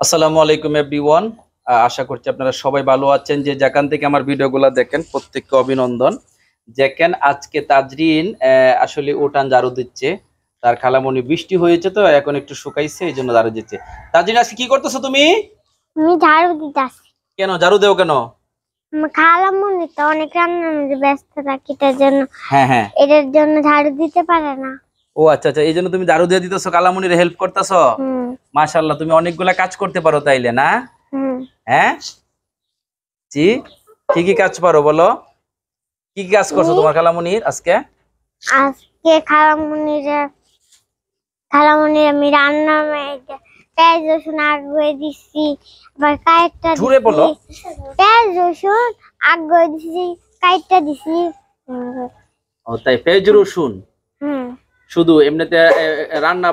আসসালামু আলাইকুম এভরিওয়ান। আশা করছি আপনারা সবাই ভালো আছেন। যে যেখান থেকে আমার ভিডিওগুলো দেখেন প্রত্যেককে অভিনন্দন। দেখেন আজকে তাজরিন আসলে উঠান ঝাড়ু দিচ্ছে। তার খালামণি বৃষ্টি হয়েছে তো এখন একটু শুকাইছে, এই জন্য ঝাড়ু দিচ্ছে। তাজরিন আজকে কি করতেছো তুমি? আমি ঝাড়ু দিতেছি। কেন ঝাড়ু দেও কেন? খালামণি তো অনেক রান্নার মধ্যে ব্যস্ত থাকে, তার জন্য হ্যাঁ, এটার জন্য ঝাড়ু দিতে পারে না। ও আচ্ছা, এই জন্য তুমি ঝাড়ু দিয়ে দিতেছো, খালামণির হেল্প করতেছো। মাশাআল্লাহ, তুমি অনেকগুলা কাজ করতে পারো তাইলে না? হ্যাঁ জি, কি কি কাজ পারো বলো? কি কি কাজ করছো তোমার খালামণির আজকে? আজকে খালামণির আমি রান্নার মধ্যে পেঁয়াজ রসুন আগে দিচ্ছি, আবার কাইটটা জোরে বলো। পেঁয়াজ রসুন আগে দিচ্ছি, কাইটটা দিচ্ছি। ও তাই, পেঁয়াজ রসুন শুধু এমনিতে রান্না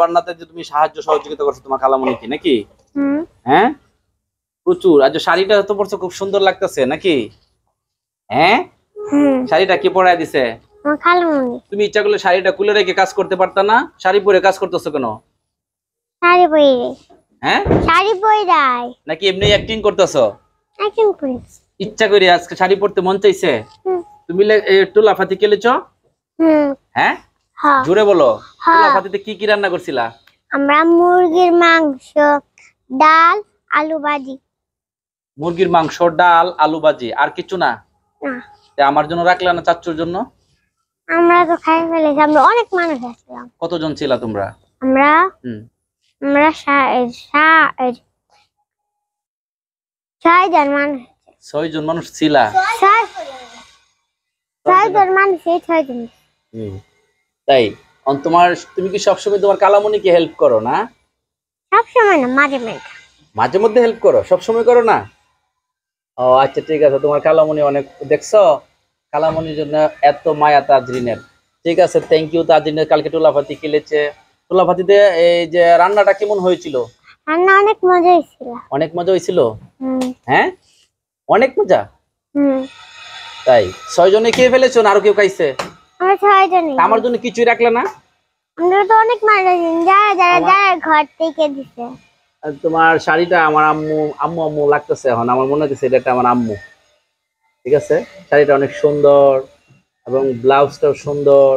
বান্নাতে যে তুমি সাহায্য সহযোগিতা করছো তোমার খালামণিকে নাকি? হ্যাঁ প্রচুর। আজ শাড়িটা তো পরছো, খুব সুন্দর লাগতেছে নাকি? হ্যাঁ শাড়িটা কি পরায় দিছে? খালামণি। তুমি ইচ্ছা করলে শাড়িটা খুলে রেখে কাজ করতে পারতা না? শাড়ি পরে কাজ করতেছো কেন? শাড়ি পরে। হ্যাঁ শাড়ি পরে যায় নাকি এমনি অ্যাক্টিং করতেছো? অ্যাক্টিং করে। ইচ্ছা করে আজকে শাড়ি পরতে মন চাইছে? তুমি একটু লাফাতি খেলেছো? হ্যাঁ জোরে বলো। লাফাতিতে কি কি রান্না করছিলা? আমরা মুরগির মাংস, ডাল, আলু ভাজি। মুরগির মাংস, ডাল, আলু ভাজি, আর কিছু না? আমার জন্য রাখলা না, চাচ্চুর জন্য? আমরা তো খাই ফেলেছি, আমরা অনেক মানুষ আসলাম। কতজন ছিলা তোমরা? আমরা আমরা 6 জন মানুষ। 6 জন মানুষ ছিলা? 6 জন মানুষ, 6 জন। তাই তুমি কি সবসময় তোমার খালামণিকে হেল্প করো না? সবসময় না, মাঝে মাঝে। মাঝে মধ্যে হেল্প করো, সবসময় করো না? ও আচ্ছা ঠিক আছে। তোমার খালামণি অনেক, দেখছো খালামণির জন্য এত মায়া তাজরিনের। ঠিক আছে, থ্যাংক ইউ তাজরিনের। কালকে টোলাপাতি খেলেছে। টোলাপাতিতে এই যে রান্নাটা কেমন হয়েছিল? রান্না অনেক মজা হয়েছিল। অনেক মজা হয়েছিল? হ্যাঁ অনেক মজা। তাই 6 জনে খেয়ে ফেলেছো না আরো কেউ খাইছে? আমরা 6 জনই। আমার জন্য কিছুই রাখলে না? আমরা তো অনেক মজা যারা যারা যারা ঘর থেকে দিছে। তোমার শাড়িটা আমার আম্মু আম্মু আম্মু লাগতেছে এখন, আমার মনে হচ্ছে এটা আমার আম্মু। ঠিক আছে, শাড়িটা অনেক সুন্দর এবং ব্লাউজটাও সুন্দর।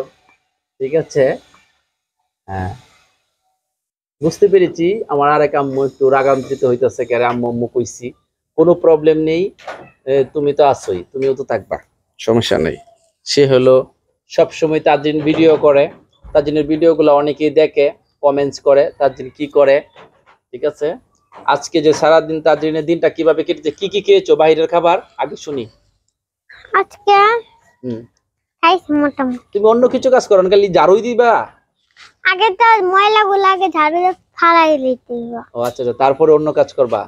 ঠিক আছে, হ্যাঁ বুঝতে পেরেছি। আমার আরেক আম্মু একটু রাগান্বিত হইতেছে, কে আম্মু আম্মু কইছি। কোনো প্রবলেম নেই, তুমি তো আছোই, তুমিও তো থাকবা, সমস্যা নেই। সে হলো সবসময় তাজরিন ভিডিও করে, তাজরিনের ভিডিওগুলো অনেকেই দেখে, কমেন্টস করে তাজরিন কি করে। ঠিক আছে, আজকে যে সারাদিন তাজরিনের দিনটা কিভাবে কেটেছে, কি কি খেয়েছো বাইরের খাবার আগে শুনি। আজকে খাইছি মোটামুটি। তুমি অন্য কিছু কাজ করো না, খালি ঝাড়ুই দিবা? আগে তো ময়লাগুলো আগে ঝাড়ু ফালাই দিতে হবে। ও আচ্ছা, তারপরে অন্য কাজ করবা।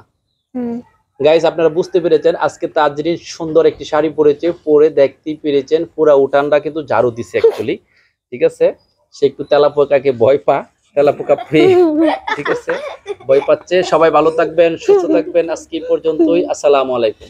গাইস আপনারা বুঝতে পেরেছেন, আজকে তাজরিন সুন্দর একটি শাড়ি পরেছে, পরে দেখতেই পেরেছেন পুরা উঠানটা কিন্তু ঝাড়ু দিছে অ্যাকচুয়ালি। ঠিক আছে, সে একটু তেলাপোকাকে ভয় পা, তেলাপোকা ফ্রি। ঠিক আছে, ভয় পাচ্ছে। সবাই ভালো থাকবেন, সুস্থ থাকবেন। আজকে পর্যন্তই, আসসালামু আলাইকুম।